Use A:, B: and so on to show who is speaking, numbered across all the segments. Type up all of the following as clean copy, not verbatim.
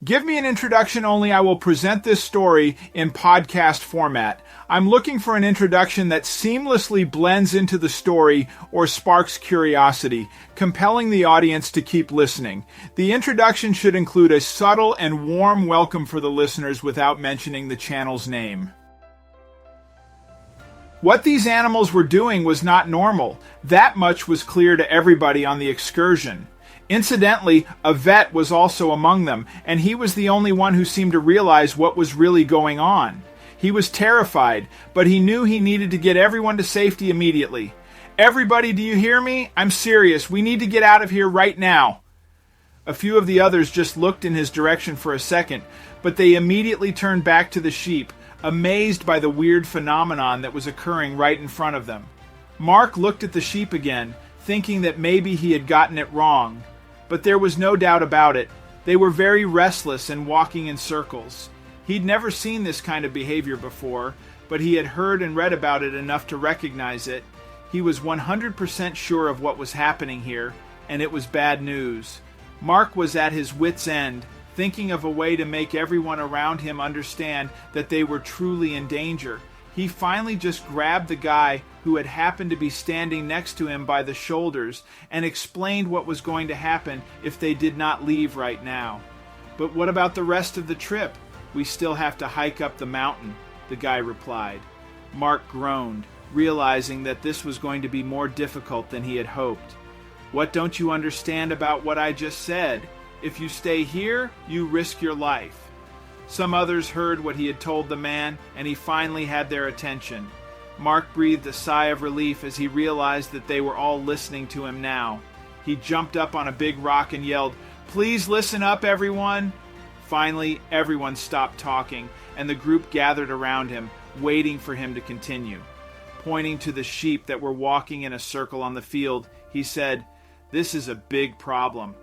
A: Give me an introduction only. I will present this story in podcast format. I'm looking for an introduction that seamlessly blends into the story or sparks curiosity, compelling the audience to keep listening. The introduction should include a subtle and warm welcome for the listeners without mentioning the channel's name. What these animals were doing was not normal. That much was clear to everybody on the excursion. Incidentally, a vet was also among them, and he was the only one who seemed to realize what was really going on. He was terrified, but he knew he needed to get everyone to safety immediately. "Everybody, do you hear me? I'm serious. We need to get out of here right now." A few of the others just looked in his direction for a second, but they immediately turned back to the sheep, amazed by the weird phenomenon that was occurring right in front of them. Mark looked at the sheep again, thinking that maybe he had gotten it wrong. But there was no doubt about it. They were very restless and walking in circles. He'd never seen this kind of behavior before, but he had heard and read about it enough to recognize it. He was 100% sure of what was happening here, and it was bad news. Mark was at his wit's end, thinking of a way to make everyone around him understand that they were truly in danger. He finally just grabbed the guy who had happened to be standing next to him by the shoulders and explained what was going to happen if they did not leave right now. "But what about the rest of the trip? We still have to hike up the mountain," the guy replied. Mark groaned, realizing that this was going to be more difficult than he had hoped. "What don't you understand about what I just said? If you stay here, you risk your life." Some others heard what he had told the man, and he finally had their attention. Mark breathed a sigh of relief as he realized that they were all listening to him now. He jumped up on a big rock and yelled, "Please listen up, everyone!" Finally, everyone stopped talking, and the group gathered around him, waiting for him to continue. Pointing to the sheep that were walking in a circle on the field, he said, "This is a big problem."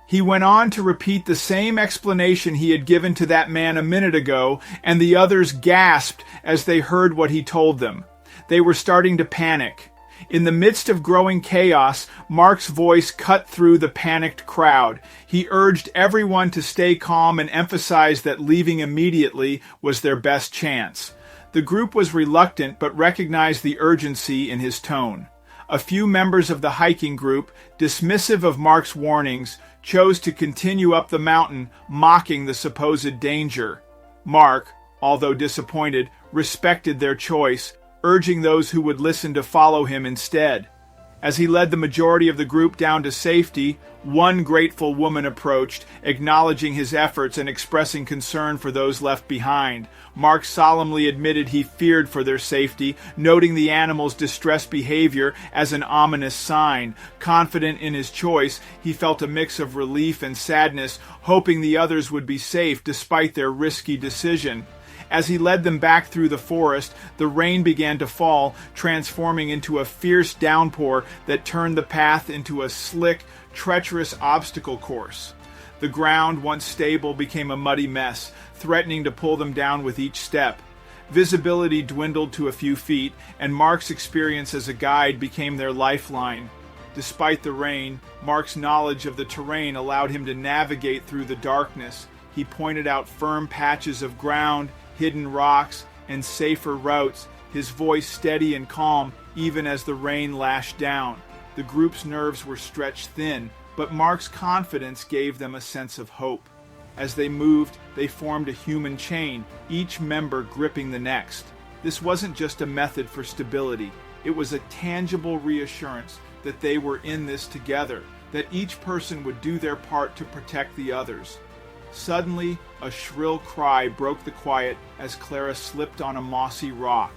A: He went on to repeat the same explanation he had given to that man a minute ago, and the others gasped as they heard what he told them. They were starting to panic. In the midst of growing chaos, Mark's voice cut through the panicked crowd. He urged everyone to stay calm and emphasized that leaving immediately was their best chance. The group was reluctant but recognized the urgency in his tone. A few members of the hiking group, dismissive of Mark's warnings, chose to continue up the mountain, mocking the supposed danger. Mark, although disappointed, respected their choice, urging those who would listen to follow him instead. As he led the majority of the group down to safety, one grateful woman approached, acknowledging his efforts and expressing concern for those left behind. Mark solemnly admitted he feared for their safety, noting the animals' distressed behavior as an ominous sign. Confident in his choice, he felt a mix of relief and sadness, hoping the others would be safe despite their risky decision. As he led them back through the forest, the rain began to fall, transforming into a fierce downpour that turned the path into a slick, treacherous obstacle course. The ground, once stable, became a muddy mess, threatening to pull them down with each step. Visibility dwindled to a few feet, and Mark's experience as a guide became their lifeline. Despite the rain, Mark's knowledge of the terrain allowed him to navigate through the darkness. He pointed out firm patches of ground, hidden rocks, and safer routes, his voice steady and calm even as the rain lashed down. The group's nerves were stretched thin, but Mark's confidence gave them a sense of hope. As they moved, they formed a human chain, each member gripping the next. This wasn't just a method for stability. It was a tangible reassurance that they were in this together, that each person would do their part to protect the others. Suddenly, a shrill cry broke the quiet as Clara slipped on a mossy rock.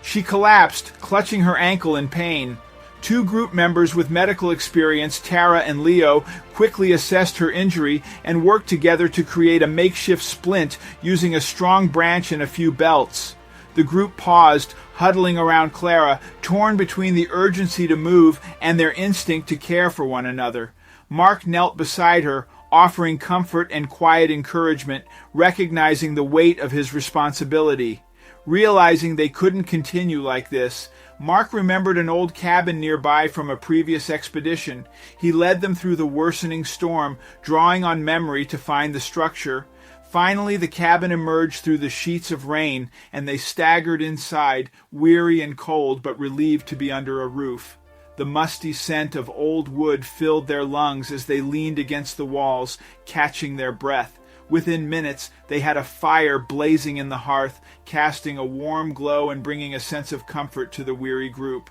A: She collapsed, clutching her ankle in pain. Two group members with medical experience, Tara and Leo, quickly assessed her injury and worked together to create a makeshift splint using a strong branch and a few belts. The group paused, huddling around Clara, torn between the urgency to move and their instinct to care for one another. Mark knelt beside her, offering comfort and quiet encouragement, recognizing the weight of his responsibility. Realizing they couldn't continue like this, Mark remembered an old cabin nearby from a previous expedition. He led them through the worsening storm, drawing on memory to find the structure. Finally, the cabin emerged through the sheets of rain, and they staggered inside, weary and cold, but relieved to be under a roof. The musty scent of old wood filled their lungs as they leaned against the walls, catching their breath. Within minutes, they had a fire blazing in the hearth, casting a warm glow and bringing a sense of comfort to the weary group.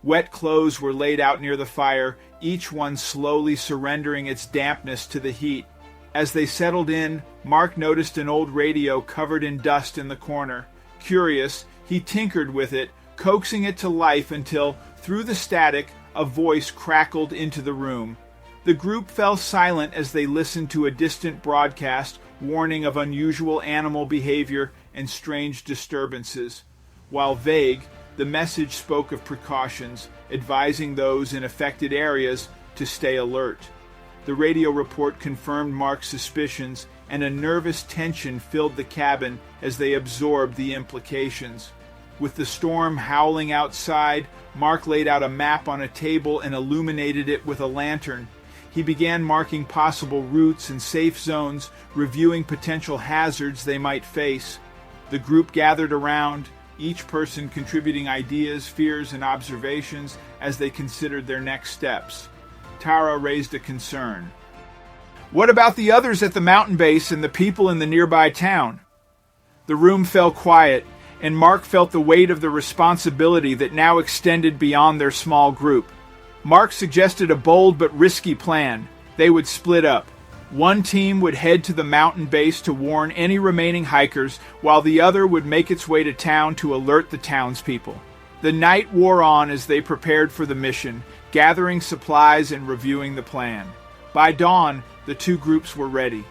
A: Wet clothes were laid out near the fire, each one slowly surrendering its dampness to the heat. As they settled in, Mark noticed an old radio covered in dust in the corner. Curious, he tinkered with it, coaxing it to life until, through the static, a voice crackled into the room. The group fell silent as they listened to a distant broadcast warning of unusual animal behavior and strange disturbances. While vague, the message spoke of precautions, advising those in affected areas to stay alert. The radio report confirmed Mark's suspicions, and a nervous tension filled the cabin as they absorbed the implications. With the storm howling outside, Mark laid out a map on a table and illuminated it with a lantern. He began marking possible routes and safe zones, reviewing potential hazards they might face. The group gathered around, each person contributing ideas, fears, and observations as they considered their next steps. Tara raised a concern. "What about the others at the mountain base and the people in the nearby town?" The room fell quiet, and Mark felt the weight of the responsibility that now extended beyond their small group. Mark suggested a bold but risky plan. They would split up. One team would head to the mountain base to warn any remaining hikers, while the other would make its way to town to alert the townspeople. The night wore on as they prepared for the mission, gathering supplies and reviewing the plan. By dawn, the two groups were ready.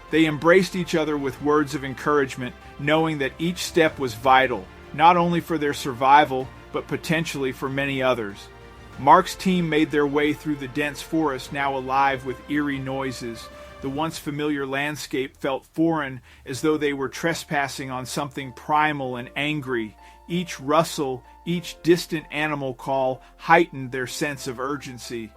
A: They embraced each other with words of encouragement, knowing that each step was vital, not only for their survival, but potentially for many others. Mark's team made their way through the dense forest, now alive with eerie noises. The once familiar landscape felt foreign, as though they were trespassing on something primal and angry. Each rustle, each distant animal call heightened their sense of urgency.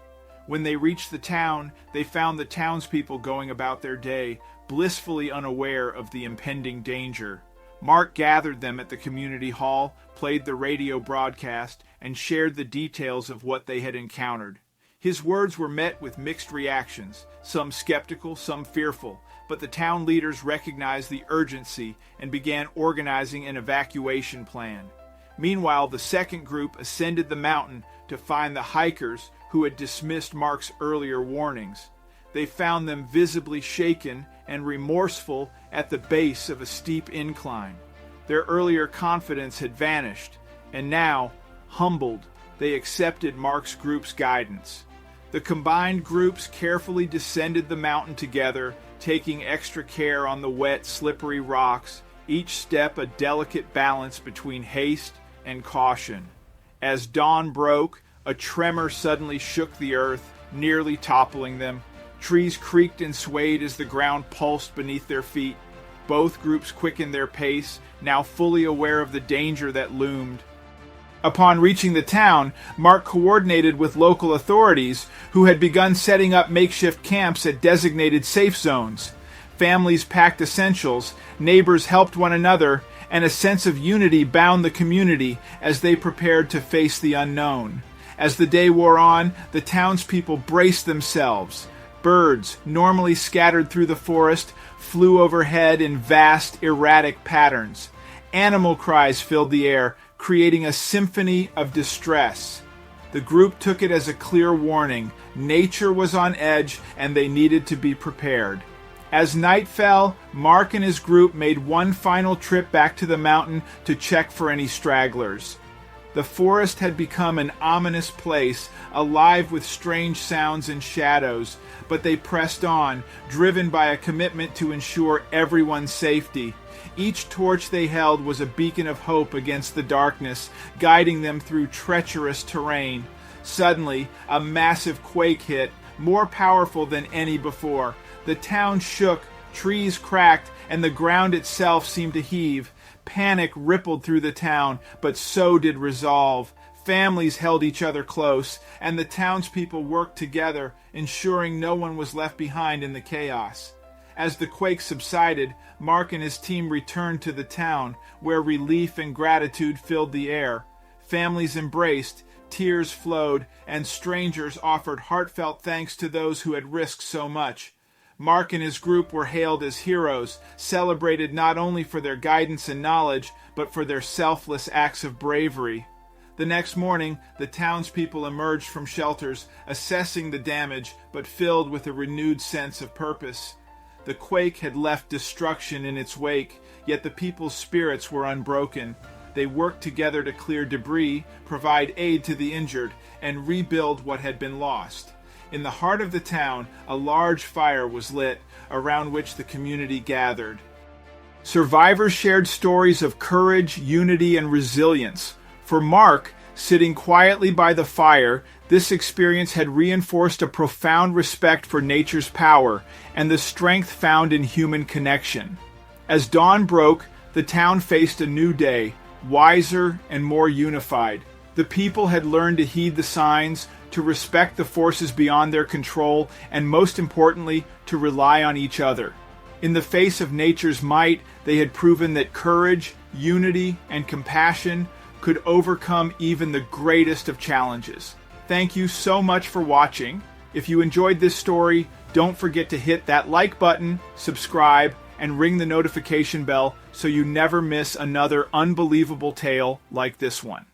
A: When they reached the town, they found the townspeople going about their day, blissfully unaware of the impending danger. Mark gathered them at the community hall, played the radio broadcast, and shared the details of what they had encountered. His words were met with mixed reactions, some skeptical, some fearful, but the town leaders recognized the urgency and began organizing an evacuation plan. Meanwhile, the second group ascended the mountain to find the hikers who had dismissed Mark's earlier warnings. They found them visibly shaken and remorseful at the base of a steep incline. Their earlier confidence had vanished, and now, humbled, they accepted Mark's group's guidance. The combined groups carefully descended the mountain together, taking extra care on the wet, slippery rocks, each step a delicate balance between haste and caution. As dawn broke, a tremor suddenly shook the earth, nearly toppling them. Trees creaked and swayed as the ground pulsed beneath their feet. Both groups quickened their pace, now fully aware of the danger that loomed. Upon reaching the town, Mark coordinated with local authorities, who had begun setting up makeshift camps at designated safe zones. Families packed essentials, neighbors helped one another, and a sense of unity bound the community as they prepared to face the unknown. As the day wore on, the townspeople braced themselves. Birds, normally scattered through the forest, flew overhead in vast, erratic patterns. Animal cries filled the air, creating a symphony of distress. The group took it as a clear warning. Nature was on edge, and they needed to be prepared. As night fell, Mark and his group made one final trip back to the mountain to check for any stragglers. The forest had become an ominous place, alive with strange sounds and shadows, but they pressed on, driven by a commitment to ensure everyone's safety. Each torch they held was a beacon of hope against the darkness, guiding them through treacherous terrain. Suddenly, a massive quake hit, more powerful than any before. The town shook, trees cracked, and the ground itself seemed to heave. Panic rippled through the town, but so did resolve. Families held each other close, and the townspeople worked together, ensuring no one was left behind in the chaos. As the quake subsided, Mark and his team returned to the town, where relief and gratitude filled the air. Families embraced, tears flowed, and strangers offered heartfelt thanks to those who had risked so much. Mark and his group were hailed as heroes, celebrated not only for their guidance and knowledge, but for their selfless acts of bravery. The next morning, the townspeople emerged from shelters, assessing the damage, but filled with a renewed sense of purpose. The quake had left destruction in its wake, yet the people's spirits were unbroken. They worked together to clear debris, provide aid to the injured, and rebuild what had been lost. In the heart of the town, a large fire was lit, around which the community gathered. Survivors shared stories of courage, unity, and resilience. For Mark, sitting quietly by the fire, this experience had reinforced a profound respect for nature's power and the strength found in human connection. As dawn broke, the town faced a new day, wiser and more unified. The people had learned to heed the signs, to respect the forces beyond their control, and most importantly, to rely on each other. In the face of nature's might, they had proven that courage, unity, and compassion could overcome even the greatest of challenges. Thank you so much for watching. If you enjoyed this story, don't forget to hit that like button, subscribe, and ring the notification bell so you never miss another unbelievable tale like this one.